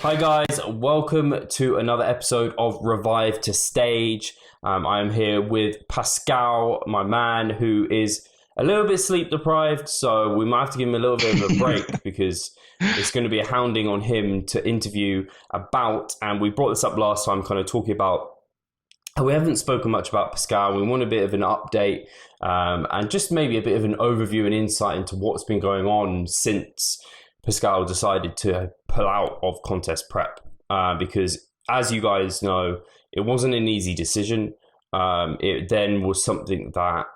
Hi guys, welcome to another episode of Revive to Stage. I am here with Pascal, my man, who is a little bit sleep deprived, so we might have to give him a little bit of a break because it's going to be a hounding on him to interview about, and we brought this up last time, kind of talking about, we haven't spoken much about Pascal. We want a bit of an update and just maybe a bit of an overview and insight into what's been going on since Pascal decided to pull out of contest prep because, as you guys know, it wasn't an easy decision. It then was something that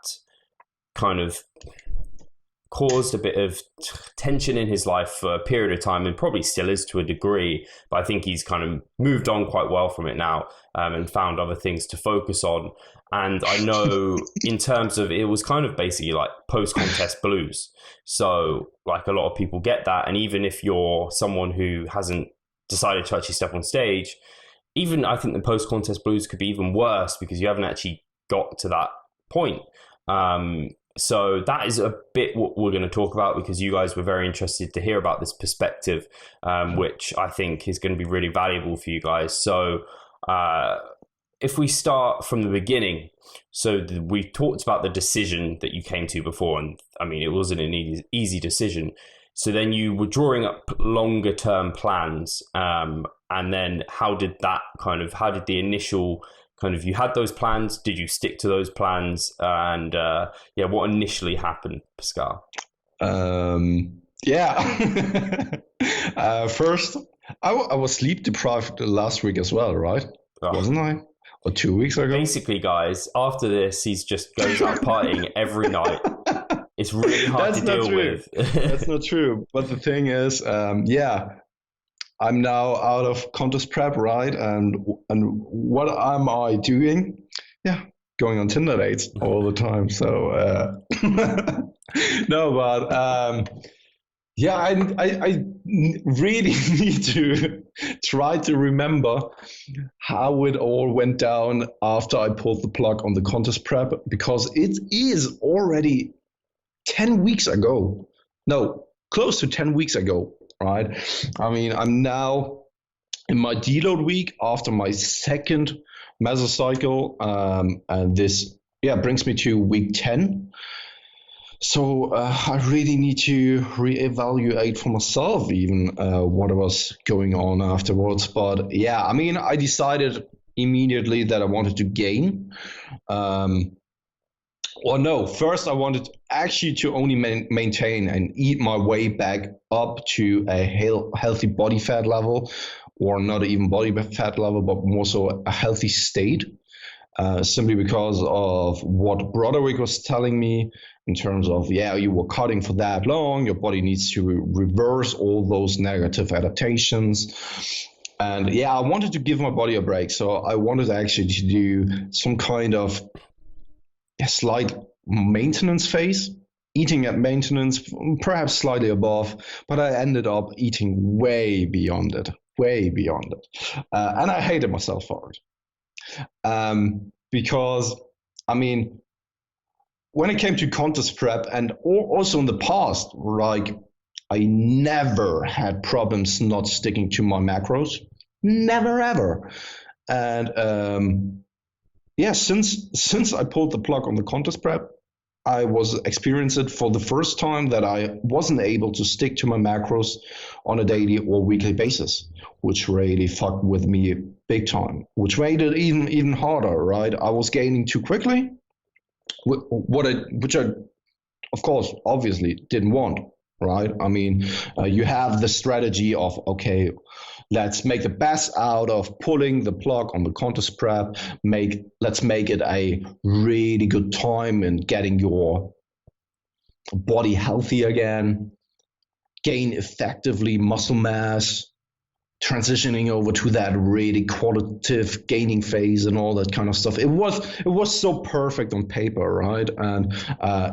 kind of caused a bit of tension in his life for a period of time, and probably still is to a degree, but I think he's kind of moved on quite well from it now and found other things to focus on. And I know in terms of, it was kind of basically like post-contest blues. So like a lot of people get that. And even if you're someone who hasn't decided to actually step on stage, even I think the post-contest blues could be even worse because you haven't actually got to that point. So that is a bit what we're going to talk about because you guys were very interested to hear about this perspective, which I think is going to be really valuable for you guys. So if we start from the beginning, so we talked about the decision that you came to before, and I mean, it wasn't an easy decision. So then you were drawing up longer term plans, and then how did the initial kind of, you had those plans, did you stick to those plans, and what initially happened, Pascal? First, I was sleep deprived last week as well, right? Oh. Wasn't I? Or 2 weeks ago? Basically, guys, after this, he just goes out partying every night. It's really hard to deal with. That's not true. But the thing is, I'm now out of contest prep, right? And what am I doing? Yeah, going on Tinder dates all the time. So no, but I really need to try to remember how it all went down after I pulled the plug on the contest prep, because it is already 10 weeks ago. No, close to 10 weeks ago, right? I mean, I'm now in my deload week after my second mesocycle, and this brings me to week 10. So I really need to reevaluate for myself even what was going on afterwards. But I decided immediately that I wanted to gain. First I wanted actually to only maintain and eat my way back up to a healthy body fat level, or not even body fat level, but more so a healthy state. Simply because of what Broderick was telling me in terms of, you were cutting for that long, your body needs to reverse all those negative adaptations. And I wanted to give my body a break. So I wanted actually to do some kind of a slight maintenance phase, eating at maintenance, perhaps slightly above, but I ended up eating way beyond it. And I hated myself for it. Because, I mean, when it came to contest prep and also in the past, like, I never had problems not sticking to my macros. Never, ever. And, since I pulled the plug on the contest prep, I was experiencing it for the first time that I wasn't able to stick to my macros on a daily or weekly basis, which really fucked with me big time, which made it even harder, right? I was gaining too quickly, which I, of course, obviously didn't want, right? I mean, you have the strategy of, okay, let's make the best out of pulling the plug on the contest prep. Let's make it a really good time in getting your body healthy again, gain effectively muscle mass, transitioning over to that really qualitative gaining phase and all that kind of stuff. It was so perfect on paper, right? And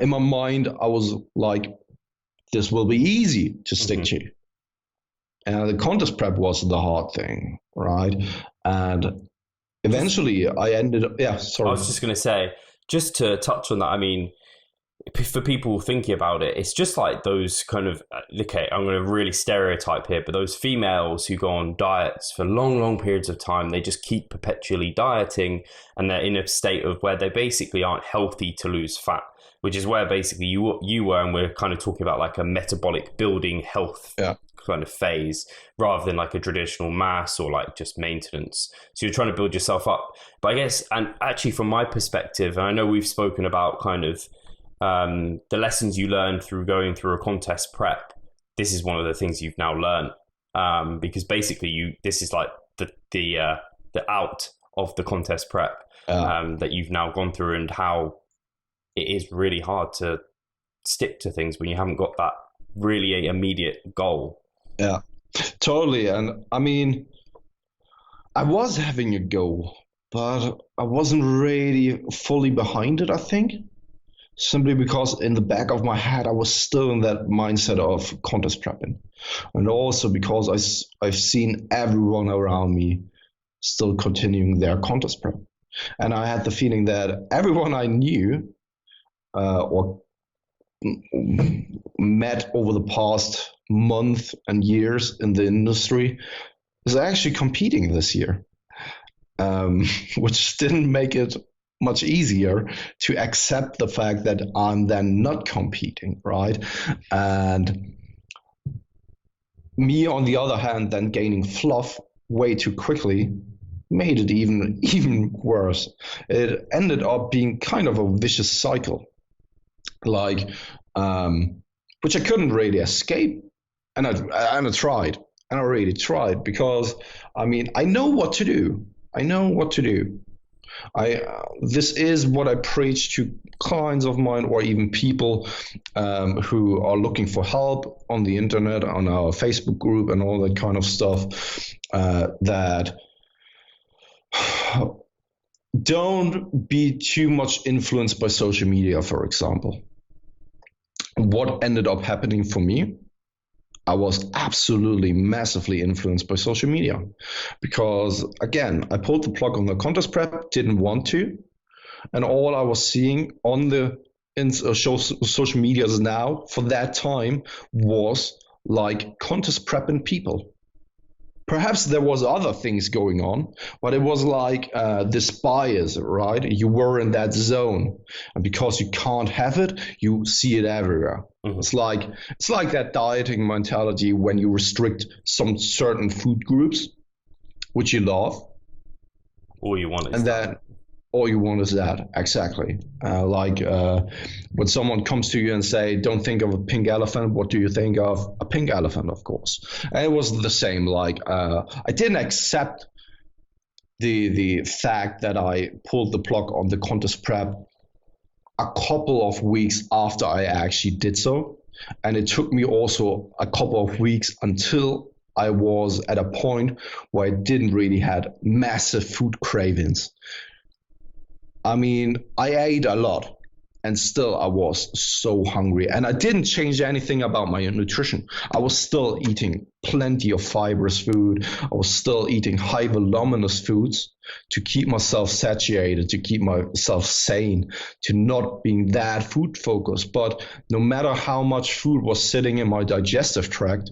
in my mind, I was like, this will be easy to stick to. And the contest prep was the hard thing, right? And eventually I ended up, I was just going to say, just to touch on that, I mean, for people thinking about it, it's just like those kind of, okay, I'm going to really stereotype here, but those females who go on diets for long, long periods of time, they just keep perpetually dieting, and they're in a state of where they basically aren't healthy to lose fat, which is where basically you were, and we're kind of talking about like a metabolic building health kind of phase, rather than like a traditional mass or like just maintenance. So you're trying to build yourself up. But I guess, and actually from my perspective, and I know we've spoken about kind of the lessons you learned through going through a contest prep. This is one of the things you've now learned, because basically this is like the out of the contest prep that you've now gone through, and how it is really hard to stick to things when you haven't got that really immediate goal. Yeah, totally. And I mean, I was having a goal, but I wasn't really fully behind it, I think. Simply because in the back of my head, I was still in that mindset of contest prepping. And also because I've seen everyone around me still continuing their contest prep. And I had the feeling that everyone I knew or met over the past month and years in the industry is actually competing this year, which didn't make it much easier to accept the fact that I'm then not competing, right? And me, on the other hand, then gaining fluff way too quickly made it even worse. It ended up being kind of a vicious cycle, like which I couldn't really escape, and I tried, and I really tried, because I mean, I know what to do. This is what I preach to clients of mine, or even people who are looking for help on the internet, on our Facebook group and all that kind of stuff, that don't be too much influenced by social media, for example. What ended up happening for me, I was absolutely massively influenced by social media, because again, I pulled the plug on the contest prep, didn't want to, and all I was seeing on the social medias now for that time was like contest prepping people. Perhaps there was other things going on, but it was like this bias, right? You were in that zone, and because you can't have it, you see it everywhere. Mm-hmm. It's like that dieting mentality when you restrict some certain food groups, which you love. All you want is and that. Then all you want is that, exactly. When someone comes to you and say, don't think of a pink elephant, what do you think of? A pink elephant, of course. And it was the same. I didn't accept the fact that I pulled the plug on the contest prep a couple of weeks after I actually did so. And it took me also a couple of weeks until I was at a point where I didn't really had massive food cravings. I mean, I ate a lot, and still I was so hungry. And I didn't change anything about my nutrition. I was still eating plenty of fibrous food. I was still eating high voluminous foods to keep myself satiated, to keep myself sane, to not being that food focused. But no matter how much food was sitting in my digestive tract,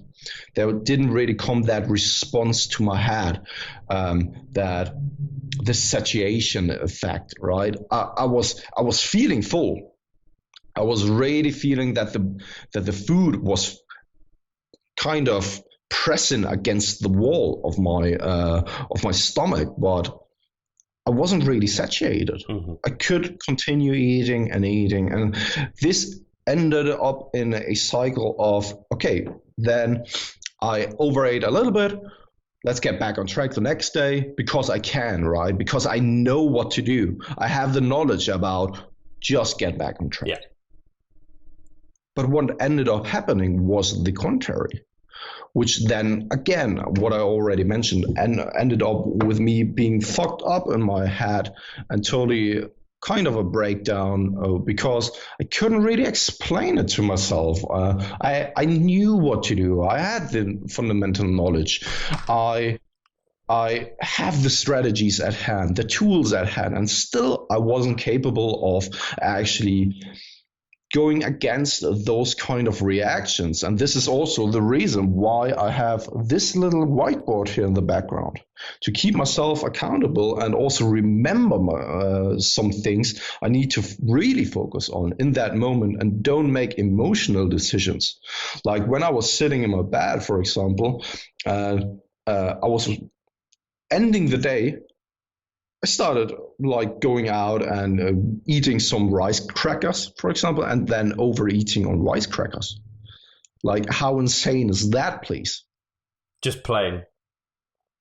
there didn't really come that response to my head, that the satiation effect, right? I was feeling full. I was really feeling that the food was kind of pressing against the wall of my stomach, but I wasn't really satiated. Mm-hmm. I could continue eating, and this ended up in a cycle of, okay, then I overate a little bit. Let's get back on track the next day, because I can, right? Because I know what to do. I have the knowledge about just get back on track. Yeah. But what ended up happening was the contrary, which then, again, what I already mentioned, ended up with me being fucked up in my head and totally kind of a breakdown, because I couldn't really explain it to myself. I knew what to do. I had the fundamental knowledge. I have the strategies at hand, the tools at hand, and still I wasn't capable of actually going against those kind of reactions. And this is also the reason why I have this little whiteboard here in the background, to keep myself accountable and also remember some things I need to really focus on in that moment, and don't make emotional decisions. Like when I was sitting in my bed, for example, I was ending the day, I started like going out and eating some rice crackers, for example, and then overeating on rice crackers. Like, how insane is that, please? Just plain.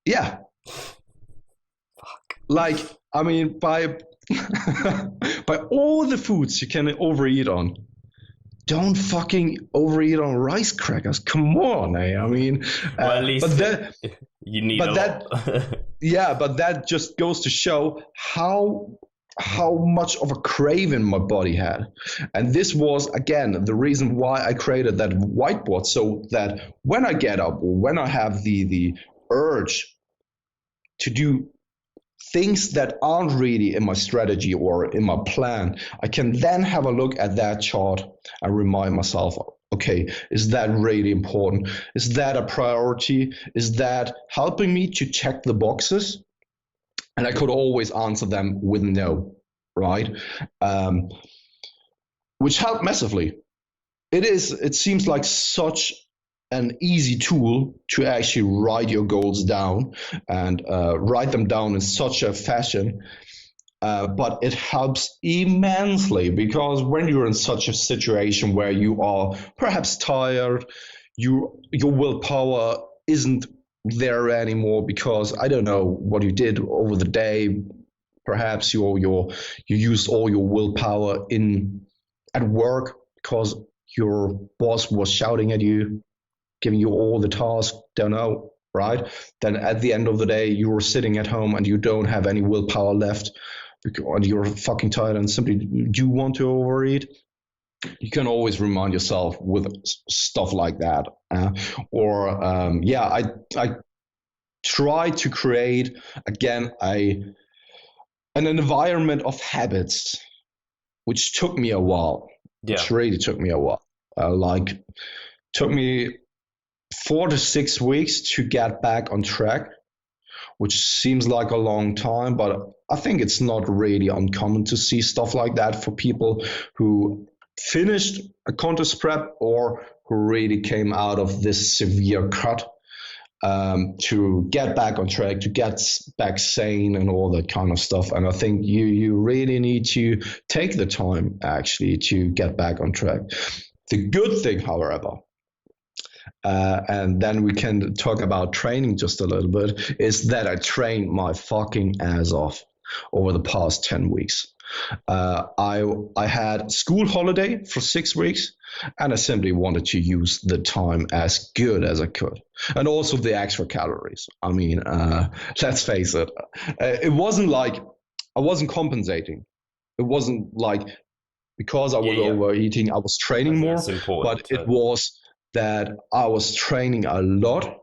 Yeah. Fuck. Like, I mean, by by all the foods you can overeat on, don't fucking overeat on rice crackers. Come on, eh? I mean, well, at least but that, you need but a that, lot. yeah, but that just goes to show how much of a craving my body had. And this was, again, the reason why I created that whiteboard, so that when I get up, or when I have the urge to do things that aren't really in my strategy or in my plan, I can then have a look at that chart and remind myself, okay, is that really important? Is that a priority? Is that helping me to check the boxes? And I could always answer them with no, right? Which helped massively. It seems like such an easy tool to actually write your goals down, and write them down in such a fashion. But it helps immensely, because when you're in such a situation where you are perhaps tired, your willpower isn't there anymore, because I don't know what you did over the day. Perhaps you used all your willpower at work because your boss was shouting at you, giving you all the tasks, don't know, right? Then at the end of the day, you're sitting at home and you don't have any willpower left, and you're fucking tired and simply do want to overeat. You can always remind yourself with stuff like that. I try to create, again, an environment of habits, which took me a while. Yeah. Which really took me a while. Took me 4 to 6 weeks to get back on track, which seems like a long time, but I think it's not really uncommon to see stuff like that for people who finished a contest prep or who really came out of this severe cut, to get back on track, to get back sane and all that kind of stuff. And I think you really need to take the time actually to get back on track. The good thing, however, and then we can talk about training just a little bit, is that I trained my fucking ass off over the past 10 weeks. I had school holiday for 6 weeks, and I simply wanted to use the time as good as I could, and also the extra calories. I mean, let's face it, it wasn't like I wasn't compensating. It wasn't like because I was overeating, I was training more, but it was that I was training a lot,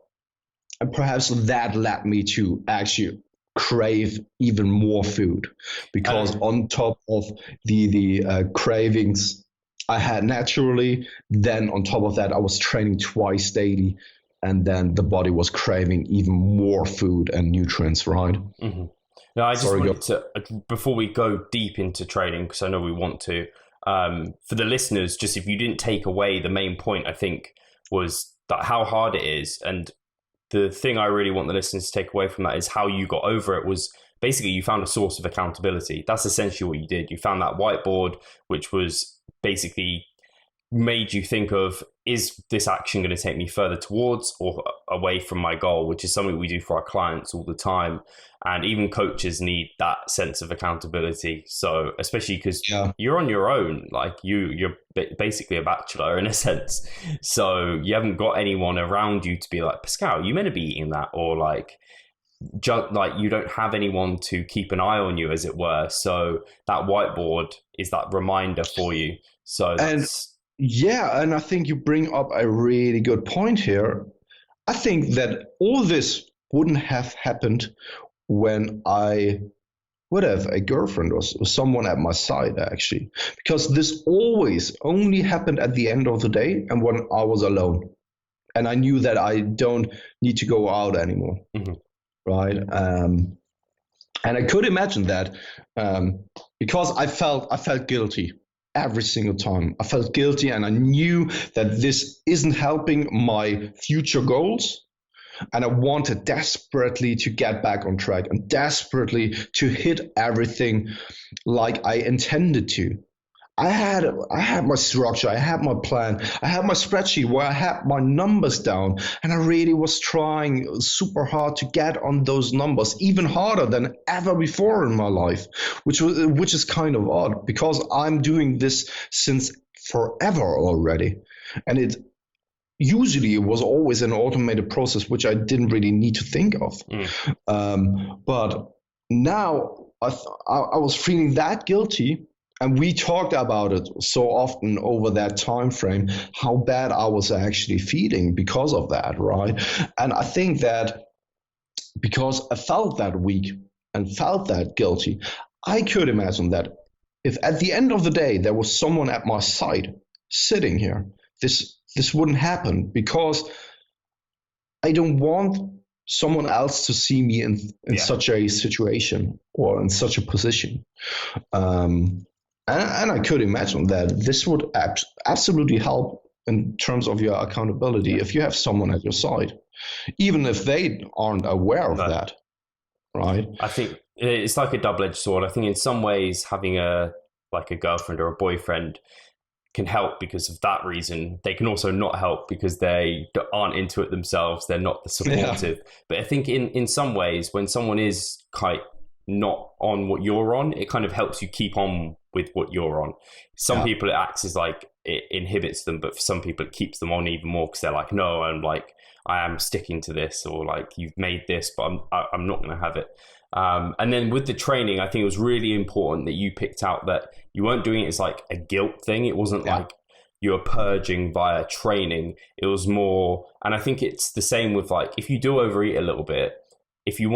and perhaps that led me to actually crave even more food, because on top of the cravings I had naturally, then on top of that I was training twice daily, and then the body was craving even more food and nutrients, right? Mm-hmm. No, I just wanted to, before we go deep into training, because I know we want to, for the listeners, just if you didn't take away the main point, I think was that how hard it is. And the thing I really want the listeners to take away from that is how you got over it was basically you found a source of accountability. That's essentially what you did. You found that whiteboard, which was basically made you think of, is this action going to take me further towards or away from my goal, which is something we do for our clients all the time. And even coaches need that sense of accountability. So especially because you're on your own, like you're basically a bachelor in a sense. So you haven't got anyone around you to be like, Pascal, you meant to be eating that, or like you don't have anyone to keep an eye on you, as it were. So that whiteboard is that reminder for you. So that's... and I think you bring up a really good point here. I think that all this wouldn't have happened when I would have a girlfriend or someone at my side, actually, because this always only happened at the end of the day and when I was alone. And I knew that I don't need to go out anymore, right? And I could imagine that because I felt guilty every single time. I felt guilty, and I knew that this isn't helping my future goals. And I wanted desperately to get back on track and desperately to hit everything like I intended to. I had my structure, I had my plan, I had my spreadsheet where I had my numbers down, and I really was trying super hard to get on those numbers, even harder than ever before in my life, which is kind of odd because I'm doing this since forever already, and it was always an automated process which I didn't really need to think of. But now I was feeling that guilty. And we talked about it so often over that time frame, how bad I was actually feeling because of that, right? And I think that because I felt that weak and felt that guilty, I could imagine that if at the end of the day there was someone at my side sitting here, this wouldn't happen because I don't want someone else to see me in such a situation or in such a position. And I could imagine that this would absolutely help in terms of your accountability if you have someone at your side, even if they aren't aware of that, right? I think it's like a double-edged sword. I think in some ways having a girlfriend or a boyfriend can help because of that reason. They can also not help because they aren't into it themselves. They're not supportive. Yeah. But I think in some ways, when someone is quite not on what you're on, it kind of helps you keep on with what you're on. Some people, it acts as like it inhibits them, but for some people it keeps them on even more because they're like, no, I am sticking to this, or like, you've made this, but I'm not going to have it. And then with the training, I think it was really important that you picked out that you weren't doing it as like a guilt thing. It wasn't like you were purging via training. It was more, and I think it's the same with like, if you do overeat a little bit, if you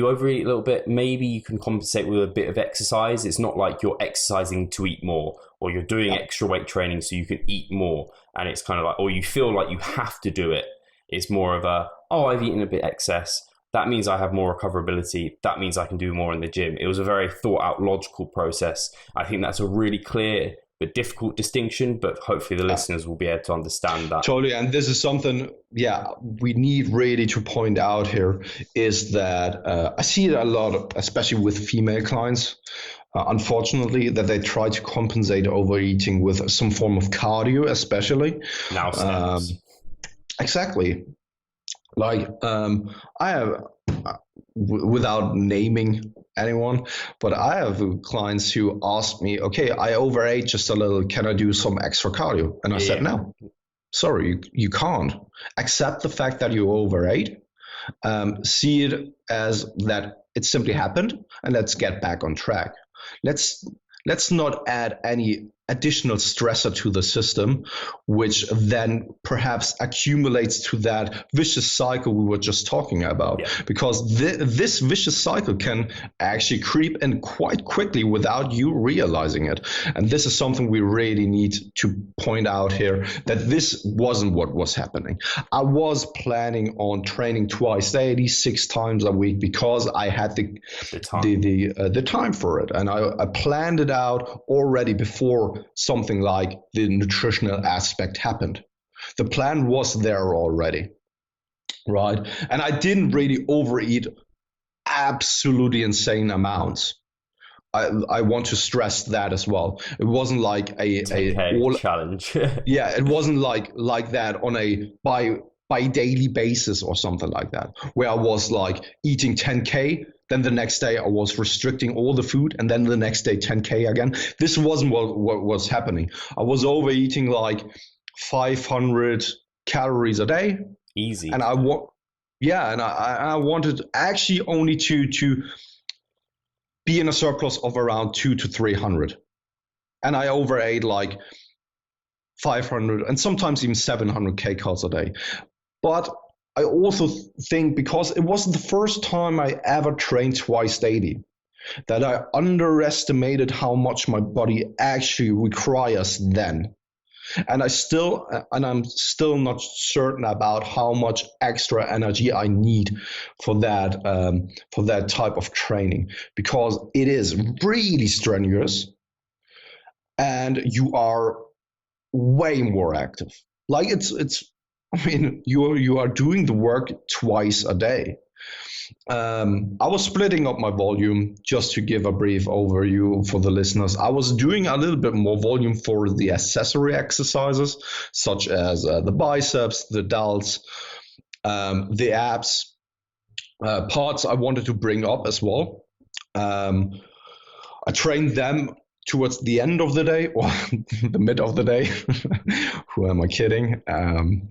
overeat a little bit, maybe you can compensate with a bit of exercise. It's not like you're exercising to eat more, or you're doing extra weight training so you can eat more. And it's kind of like, or you feel like you have to do it. It's more of I've eaten a bit excess. That means I have more recoverability. That means I can do more in the gym. It was a very thought out, logical process. I think that's a really clear but difficult distinction, but hopefully the listeners will be able to understand that. Totally. And this is something, we need really to point out here is that I see it a lot, especially with female clients, unfortunately, that they try to compensate overeating with some form of cardio, especially. Now exactly. Like I have, without naming anyone, but I have clients who ask me, okay, I overate just a little, can I do some extra cardio? And I said, no, sorry, you can't. Accept the fact that you overate, see it as that it simply happened, and let's get back on track. Let's not add any additional stressor to the system, which then perhaps accumulates to that vicious cycle we were just talking about. Because this vicious cycle can actually creep in quite quickly without you realizing it. And this is something we really need to point out here, that this wasn't what was happening. I was planning on training twice daily, 6 times a week, because I had the time for it. And I planned it out already before something like the nutritional aspect happened. The plan was there already, right? And I didn't really overeat absolutely insane amounts. I want to stress that as well. It wasn't like a challenge. It wasn't like that on a by daily basis or something like that, where I was like eating 10K, then the next day I was restricting all the food, and then the next day 10K again. This wasn't what was happening. I was overeating like 500 calories a day. Easy. And I wanted actually only to be in a surplus of around 200 to 300. And I overate like 500 and sometimes even 700 kcals a day. But I also think because it wasn't the first time I ever trained twice daily. that I underestimated how much my body actually requires then. And I'm still not certain about how much extra energy I need for that type of training, because it is really strenuous and you are way more active. Like I mean, you are doing the work twice a day. I was splitting up my volume just to give a brief overview for the listeners. I was doing a little bit more volume for the accessory exercises, such as the biceps, the delts, the abs, parts I wanted to bring up as well. I trained them towards the end of the day or the mid of the day. Who am I kidding? It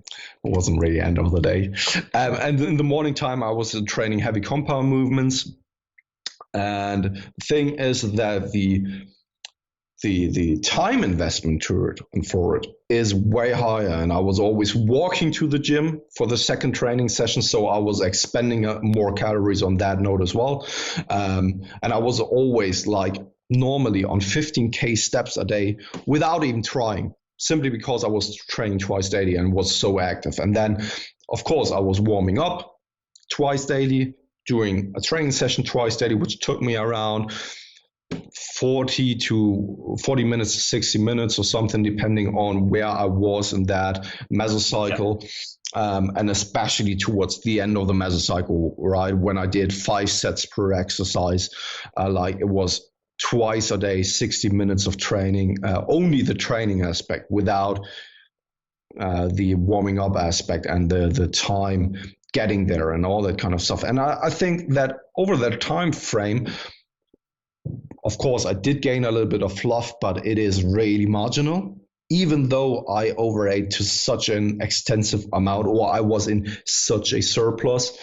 wasn't really end of the day. And in the morning time, I was training heavy compound movements. And the thing is that the time investment to it and for it is way higher. And I was always walking to the gym for the second training session, so I was expending more calories on that note as well. And I was always like normally on 15K steps a day without even trying, simply because I was training twice daily and was so active. And then, of course, I was warming up twice daily, doing a training session twice daily, which took me around 40 minutes to 60 minutes or something, depending on where I was in that mesocycle. And especially towards the end of the mesocycle, right, when I did 5 sets per exercise, like it was twice a day, 60 minutes of training, only the training aspect, without the warming up aspect and the time getting there and all that kind of stuff. And I think that over that time frame, of course, I did gain a little bit of fluff, but it is really marginal. Even though I overate to such an extensive amount, or I was in such a surplus,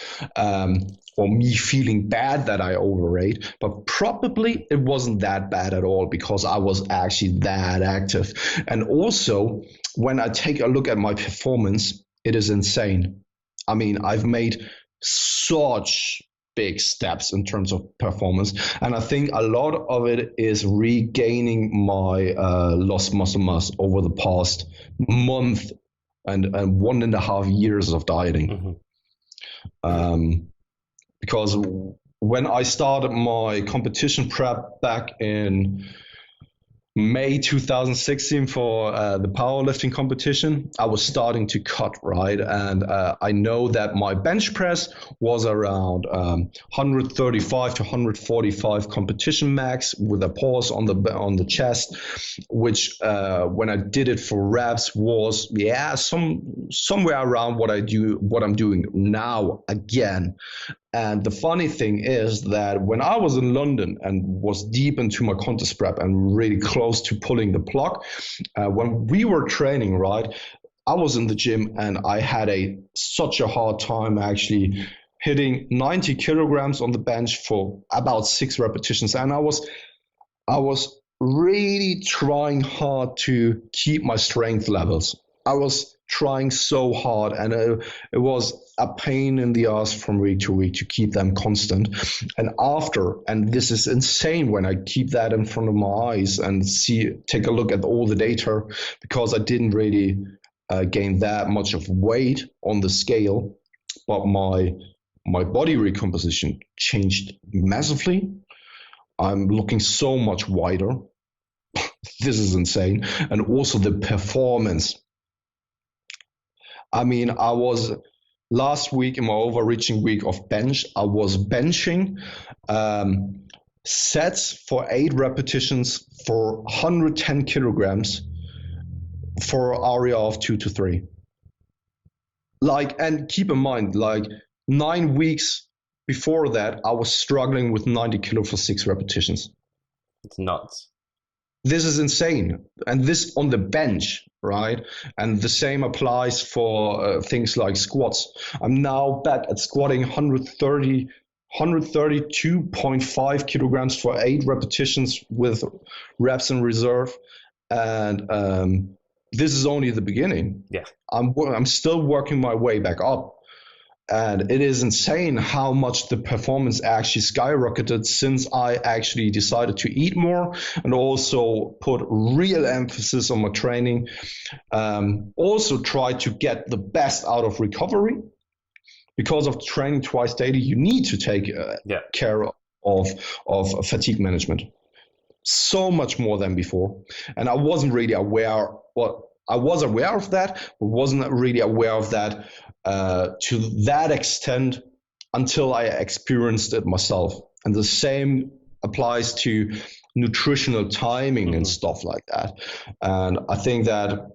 or me feeling bad that I overate, but probably it wasn't that bad at all because I was actually that active. And also, when I take a look at my performance, it is insane. I mean, I've made such big steps in terms of performance, and I think a lot of it is regaining my lost muscle mass over the past month and 1.5 years of dieting. Because when I started my competition prep back in May 2016 for the powerlifting competition, I was starting to cut, right? And I know that my bench press was around 135 to 145 competition max with a pause on the chest, which when I did it for reps was somewhere around what I'm doing now again. And the funny thing is that when I was in London and was deep into my contest prep and really close to pulling the plug, when we were training, right, I was in the gym and I had such a hard time actually hitting 90 kilograms on the bench for about 6 repetitions. And I was really trying hard to keep my strength levels. I was trying so hard, and it was a pain in the ass from week to week to keep them constant. And this is insane when I keep that in front of my eyes and take a look at all the data, because I didn't really gain that much of weight on the scale, but my body recomposition changed massively. I'm looking so much wider. This is insane. And also the performance. I mean, I was last week in my overreaching week of bench, I was benching sets for 8 repetitions for 110 kilograms for an area of 2 to 3. And keep in mind, 9 weeks before that, I was struggling with 90 kilo for 6 repetitions. It's nuts. This is insane. And this on the bench, right? And the same applies for things like squats. I'm now back at squatting 132.5 kilograms for 8 repetitions with reps in reserve. And this is only the beginning. Yeah. I'm still working my way back up. And it is insane how much the performance actually skyrocketed since I actually decided to eat more and also put real emphasis on my training. Also try to get the best out of recovery. Because of training twice daily, you need to take care of fatigue management so much more than before. And I wasn't really aware. Well, I was aware of that, but wasn't really aware of that to that extent until I experienced it myself. And the same applies to nutritional timing and stuff like that. And I think that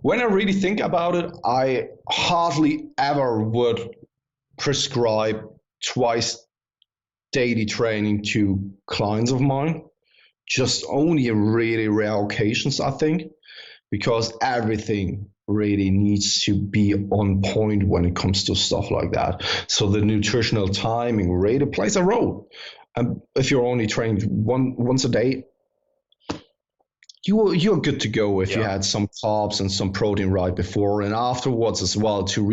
when I really think about it, I hardly ever would prescribe twice daily training to clients of mine. Just only in really rare occasions, I think, because everything really needs to be on point when it comes to stuff like that. So the nutritional timing really plays a role. And if you're only training once a day, you're good to go if you had some carbs and some protein right before and afterwards as well to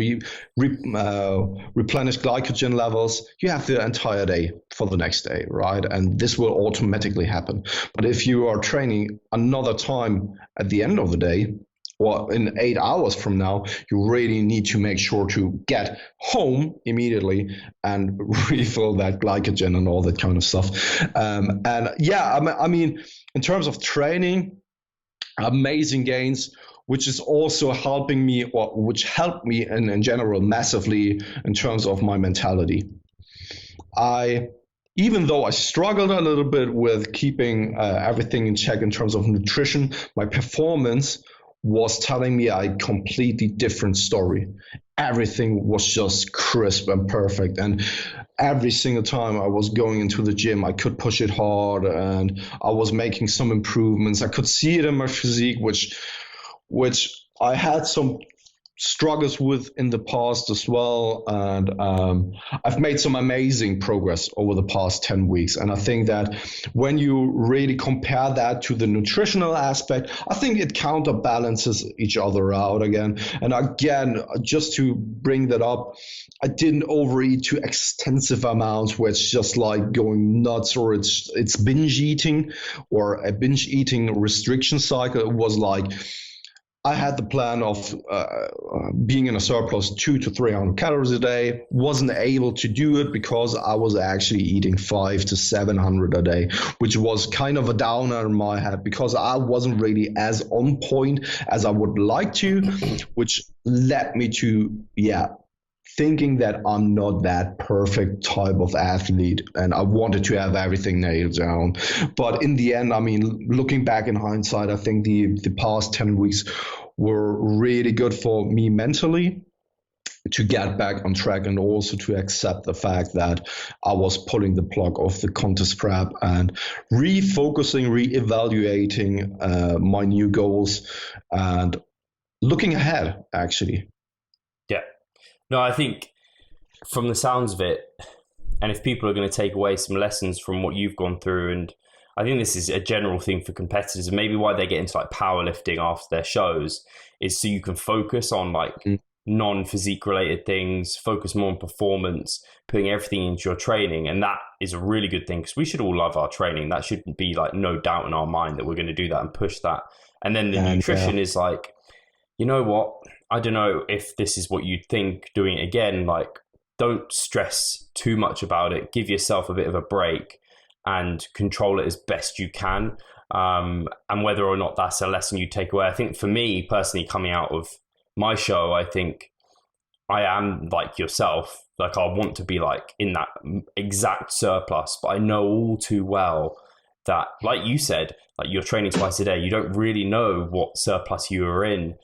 replenish glycogen levels. You have the entire day for the next day, right? And this will automatically happen. But if you are training another time at the end of the day, or in 8 hours from now, you really need to make sure to get home immediately and refill that glycogen and all that kind of stuff. I mean, in terms of training, amazing gains, which is also helping me, or which helped me in general massively in terms of my mentality. Even though I struggled a little bit with keeping everything in check in terms of nutrition, my performance was telling me a completely different story. Everything was just crisp and perfect. And every single time I was going into the gym, I could push it hard and I was making some improvements. I could see it in my physique, which I had some struggles with in the past as well. And I've made some amazing progress over the past 10 weeks. And I think that when you really compare that to the nutritional aspect, I think it counterbalances each other out again. And again, just to bring that up, I didn't overeat to extensive amounts where it's just like going nuts, or it's binge eating or a binge eating restriction cycle. It was like I had the plan of being in a surplus 200 to 300 calories a day. Wasn't able to do it because I was actually eating 500 to 700 a day, which was kind of a downer in my head because I wasn't really as on point as I would like to, which led me to, thinking that I'm not that perfect type of athlete and I wanted to have everything nailed down. But in the end, I mean, looking back in hindsight, I think the past 10 weeks were really good for me mentally to get back on track and also to accept the fact that I was pulling the plug off the contest prep and refocusing, reevaluating my new goals and looking ahead, actually. Yeah. No, I think from the sounds of it, and if people are going to take away some lessons from what you've gone through, and I think this is a general thing for competitors, and maybe why they get into like powerlifting after their shows, is so you can focus on like non-physique related things, focus more on performance, putting everything into your training. And that is a really good thing because we should all love our training. That shouldn't be like no doubt in our mind that we're going to do that and push that. And then the nutrition is like, you know what? I don't know if this is what you'd think doing it again. Like, don't stress too much about it. Give yourself a bit of a break and control it as best you can. And whether or not that's a lesson you take away. I think for me personally, coming out of my show, I think I am like yourself. Like, I want to be like in that exact surplus, but I know all too well that, like you said, like you're training twice a day. You don't really know what surplus you are in.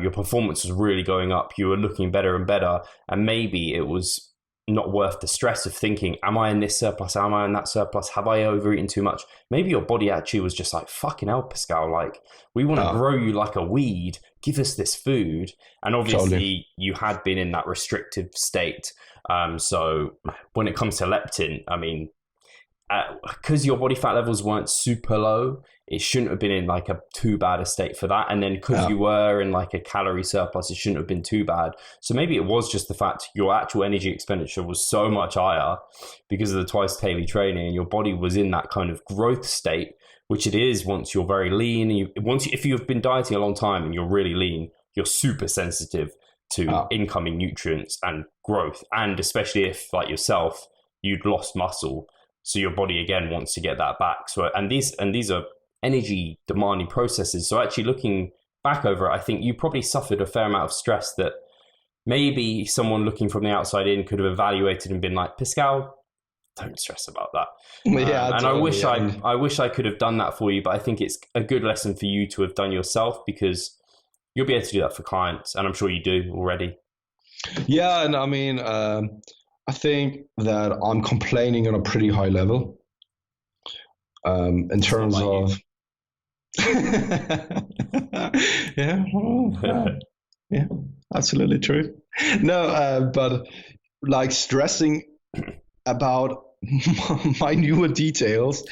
Your performance was really going up. You were looking better and better. And maybe it was not worth the stress of thinking, am I in this surplus? Am I in that surplus? Have I overeaten too much? Maybe your body actually was just like, fucking hell, Pascal, like, we want to grow you like a weed. Give us this food. And obviously you had been in that restrictive state. So when it comes to leptin, I mean, because your body fat levels weren't super low, it shouldn't have been in like a too bad a state for that. And then because you were in like a calorie surplus, it shouldn't have been too bad. So maybe it was just the fact your actual energy expenditure was so much higher because of the twice daily training, and your body was in that kind of growth state, which it is once you're very lean. If you've been dieting a long time and you're really lean, you're super sensitive to incoming nutrients and growth. And especially if, like yourself, you'd lost muscle, so your body again wants to get that back. So and these are energy demanding processes. So actually looking back over it, I think you probably suffered a fair amount of stress that maybe someone looking from the outside in could have evaluated and been like, Pascal, don't stress about that. And totally, I wish I could have done that for you, but I think it's a good lesson for you to have done yourself, because you'll be able to do that for clients, and I'm sure you do already. Yeah, and I mean, I think that I'm complaining on a pretty high level in terms of. Yeah, absolutely true. No, but like stressing about minute details,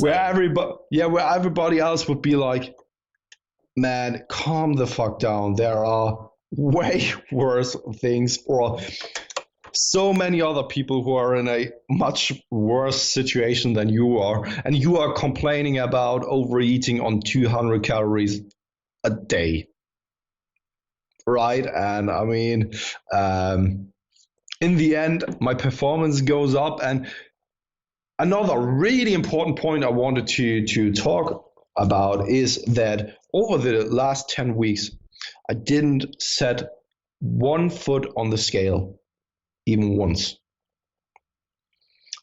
where everybody else would be like, man, calm the fuck down. There are way worse things, or so many other people who are in a much worse situation than you are, and you are complaining about overeating on 200 calories a day, right? And I mean, in the end, my performance goes up. And another really important point I wanted to talk about is that over the last 10 weeks, I didn't set one foot on the scale, even once.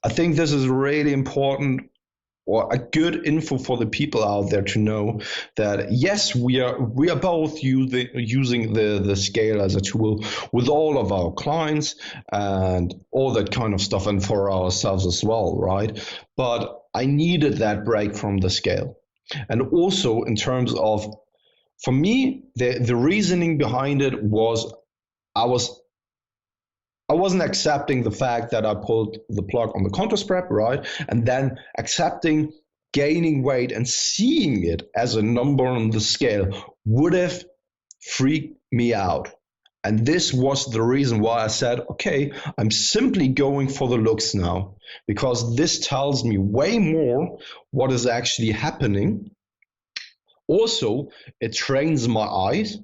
I think this is really important, or a good info for the people out there to know that yes, we are both using the scale as a tool with all of our clients and all that kind of stuff, and for ourselves as well, right? But I needed that break from the scale. And also in terms of, for me, the reasoning behind it was I wasn't accepting the fact that I pulled the plug on the contest prep, right? And then accepting gaining weight and seeing it as a number on the scale would have freaked me out. And this was the reason why I said, okay, I'm simply going for the looks now, because this tells me way more what is actually happening. Also, it trains my eyes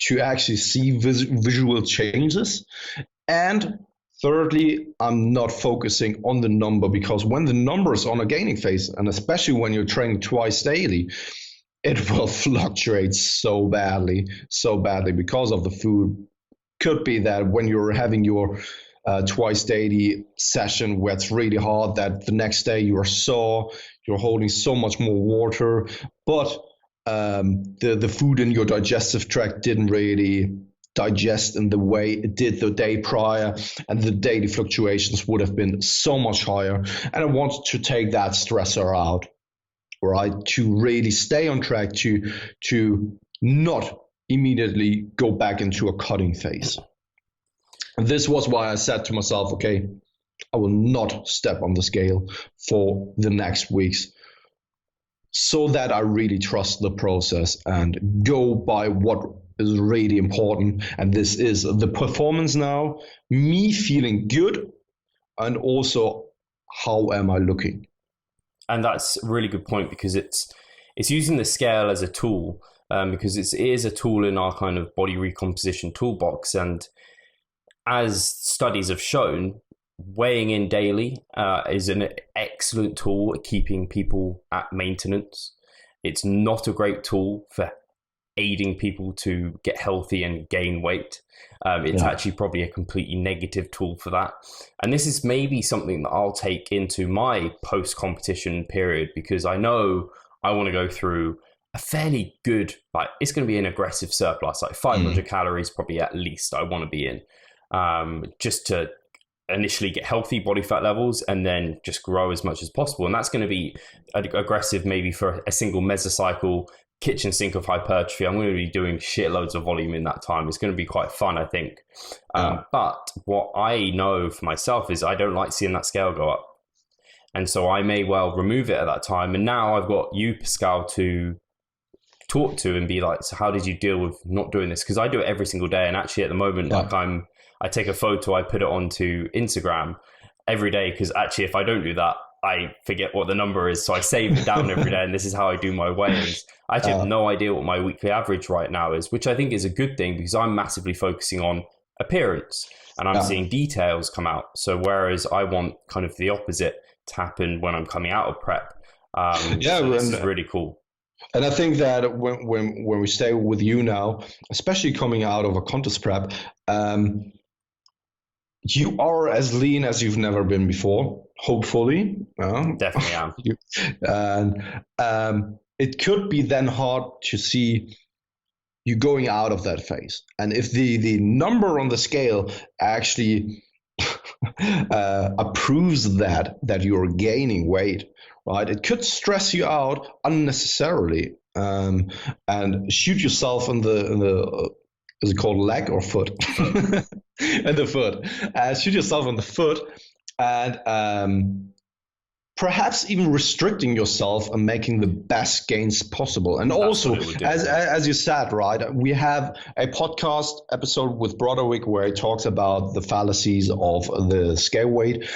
to actually see visual changes. And thirdly, I'm not focusing on the number, because when the number is on a gaining phase, and especially when you're training twice daily, it will fluctuate so badly because of the food. Could be that when you're having your twice daily session where it's really hard, that the next day you're sore, you're holding so much more water, but the food in your digestive tract didn't really digest in the way it did the day prior, and the daily fluctuations would have been so much higher. And I wanted to take that stressor out, right, to really stay on track, to not immediately go back into a cutting phase. And this was why I said to myself, okay, I will not step on the scale for the next weeks, so that I really trust the process and go by what is really important. And this is the performance now, me feeling good, and also how am I looking. And that's a really good point, because it's using the scale as a tool, because it is a tool in our kind of body recomposition toolbox. And as studies have shown, weighing in daily is an excellent tool at keeping people at maintenance. It's not a great tool for aiding people to get healthy and gain weight. It's actually probably a completely negative tool for that. And this is maybe something that I'll take into my post-competition period, because I know I want to go through a fairly good, like, it's going to be an aggressive surplus, like 500 calories probably at least I want to be in, just to initially get healthy body fat levels and then just grow as much as possible. And that's going to be aggressive maybe for a single mesocycle kitchen sink of hypertrophy. I'm going to be doing shitloads of volume in that time. It's going to be quite fun, I think. But what I know for myself is I don't like seeing that scale go up. And so I may well remove it at that time. And now I've got you, Pascal, to talk to and be like, so how did you deal with not doing this? Because I do it every single day. And actually at the moment, I take a photo, I put it onto Instagram every day, because actually if I don't do that, I forget what the number is. So I save it down every day, and this is how I do my weigh-ins. I actually have no idea what my weekly average right now is, which I think is a good thing, because I'm massively focusing on appearance and I'm seeing details come out. So whereas I want kind of the opposite to happen when I'm coming out of prep. So this is really cool. And I think that when we stay with you now, especially coming out of a contest prep, you are as lean as you've never been before, hopefully. Definitely am. And it could be then hard to see you going out of that phase. And if the number on the scale actually approves that you're gaining weight, right, it could stress you out unnecessarily, and shoot yourself in the is it called leg or foot? And the foot. Shoot yourself in the foot, and perhaps even restricting yourself and making the best gains possible. And also, as you said, right, we have a podcast episode with Broderick where he talks about the fallacies of the scale weight.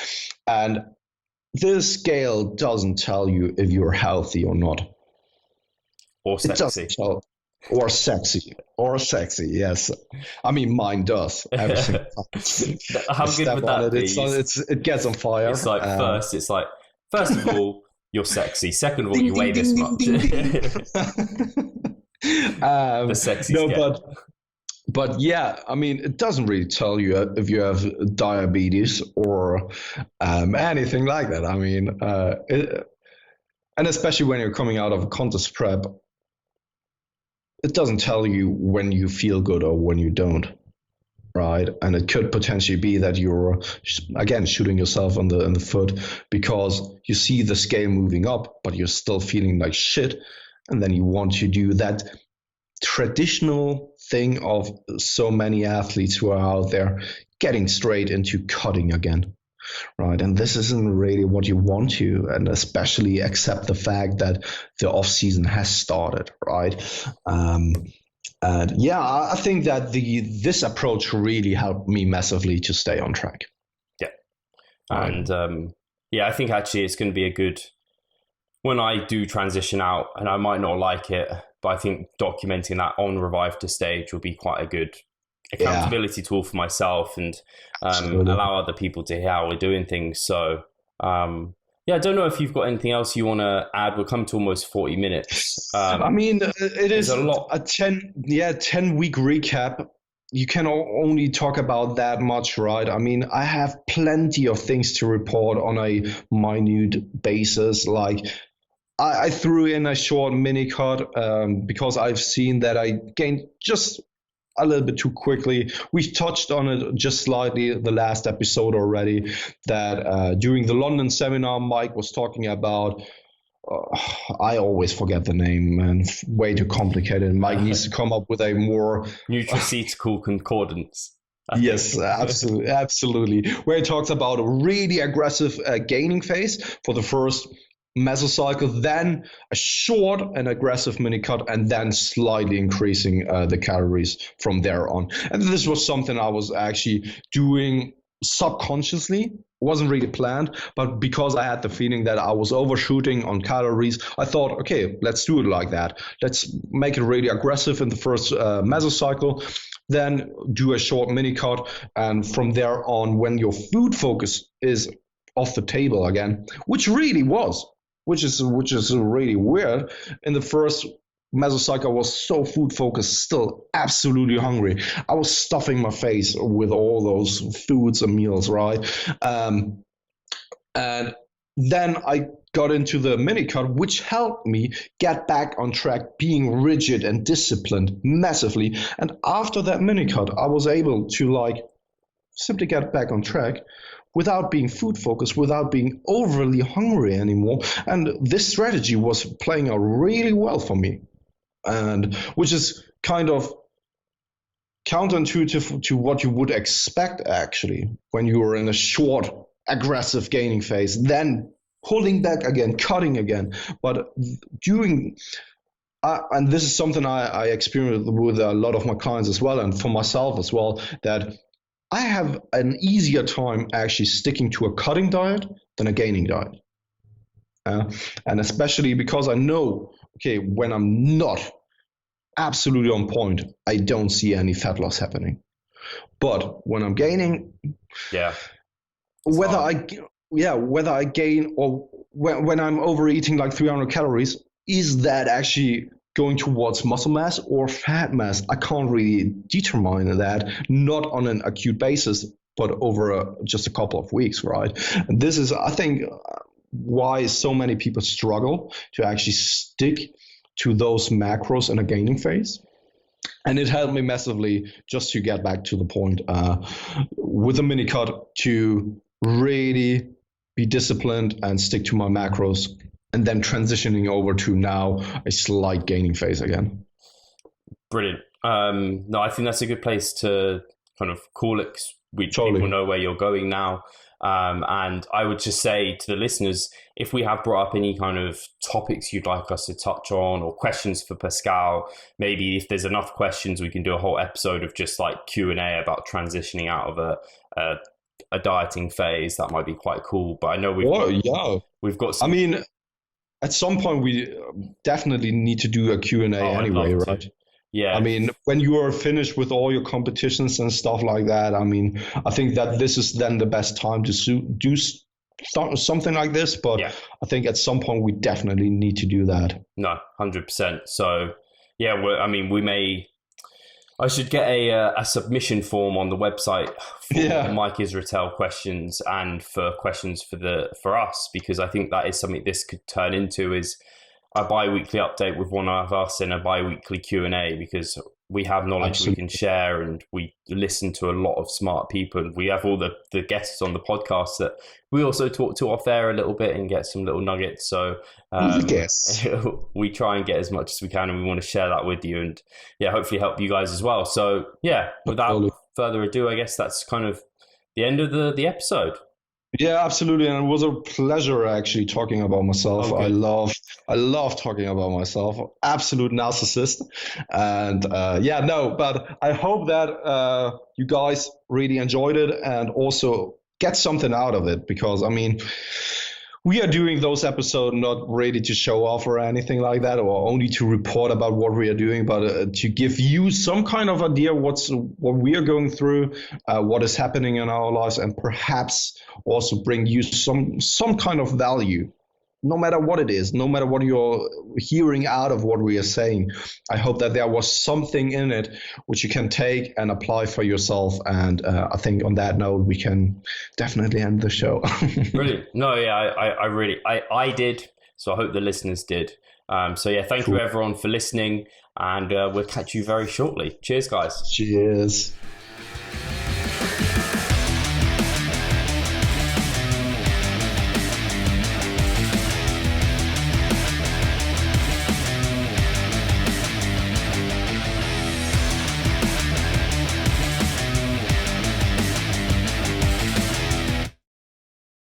And the scale doesn't tell you if you're healthy or not. Or sexy. It doesn't tell. Or sexy, yes. I mean, mine does. Every single time. How good would that be? It gets on fire. It's like first of all, you're sexy. Second of all, you weigh this much. The sexy scale. But yeah, I mean, it doesn't really tell you if you have diabetes or anything like that. I mean, and especially when you're coming out of a contest prep, it doesn't tell you when you feel good or when you don't, right? And it could potentially be that you're, again, shooting yourself in the foot because you see the scale moving up, but you're still feeling like shit. And then you want to do that traditional thing of so many athletes who are out there getting straight into cutting again. Right, and this isn't really what you want to, and especially accept the fact that the off season has started, right? And yeah, I think that this approach really helped me massively to stay on track. Yeah, and I think actually it's going to be a good when I do transition out, and I might not like it, but I think documenting that on Revive to Stage will be quite a good accountability tool for myself, and allow other people to hear how we're doing things. So I don't know if you've got anything else you want to add. We'll come to almost 40 minutes. I mean, it is a lot. A 10-week recap. You can only talk about that much, right? I mean, I have plenty of things to report on a minute basis. Like I threw in a short mini cut because I've seen that I gained just a little bit too quickly. We've touched on it just slightly the last episode already, that during the London seminar, Mike was talking about, I always forget the name, man, way too complicated. Mike needs to come up with a more nutraceutical concordance. Yes, absolutely. Where he talks about a really aggressive gaining phase for the first mesocycle, then a short and aggressive mini cut, and then slightly increasing the calories from there on. And this was something I was actually doing subconsciously. Wasn't really planned, but because I had the feeling that I was overshooting on calories, I thought, okay, let's do it like that. Let's make it really aggressive in the first mesocycle, then do a short mini cut, and from there on, when your food focus is off the table again, which is really weird. In the first mesocycle, I was so food focused, still absolutely hungry. I was stuffing my face with all those foods and meals, right? And then I got into the mini cut, which helped me get back on track, being rigid and disciplined massively. And after that mini cut, I was able to simply get back on track without being food focused, without being overly hungry anymore. And this strategy was playing out really well for me, and which is kind of counterintuitive to what you would expect actually when you are in a short aggressive gaining phase, then pulling back again, cutting again. But doing, and this is something I experience with a lot of my clients as well, and for myself as well, that I have an easier time actually sticking to a cutting diet than a gaining diet. And especially because I know, okay, when I'm not absolutely on point, I don't see any fat loss happening. But when I'm gaining, whether I gain or when I'm overeating like 300 calories, is that actually going towards muscle mass or fat mass? I can't really determine that, not on an acute basis, but over just a couple of weeks, right? And this is, I think, why so many people struggle to actually stick to those macros in a gaining phase. And it helped me massively just to get back to the point with a mini cut to really be disciplined and stick to my macros, and then transitioning over to now a slight gaining phase again. Brilliant. No, I think that's a good place to kind of call it. People know where you're going now. And I would just say to the listeners, if we have brought up any kind of topics you'd like us to touch on or questions for Pascal, maybe if there's enough questions, we can do a whole episode of just like Q&A about transitioning out of a dieting phase. That might be quite cool. But I know we've got some... I mean, at some point we definitely need to do a Q&A anyway, right? Yeah. I mean, when you are finished with all your competitions and stuff like that, I mean, I think that this is then the best time to do something like this. But I think at some point we definitely need to do that. No, 100%. So, yeah, I should get a submission form on the website for Mike Israetel questions and for questions for us, because I think that is something this could turn into, is a bi-weekly update with one of us and a bi-weekly Q&A, because we have knowledge we can share, and we listen to a lot of smart people. And we have all the guests on the podcast that we also talk to off air a little bit and get some little nuggets. So we try and get as much as we can, and we want to share that with you, and hopefully help you guys as well. So without further ado, I guess that's kind of the end of the episode. Yeah, absolutely. And it was a pleasure actually talking about myself. Okay. I love talking about myself. Absolute narcissist. And but I hope that you guys really enjoyed it and also get something out of it, because I mean, we are doing those episodes not ready to show off or anything like that, or only to report about what we are doing, but to give you some kind of idea what we are going through, what is happening in our lives, and perhaps also bring you some kind of value, no matter what it is, no matter what you're hearing out of what we are saying. I hope that there was something in it which you can take and apply for yourself. And I think on that note, we can definitely end the show. Brilliant. No, I did. So I hope the listeners did. Thank you everyone for listening, and we'll catch you very shortly. Cheers, guys. Cheers.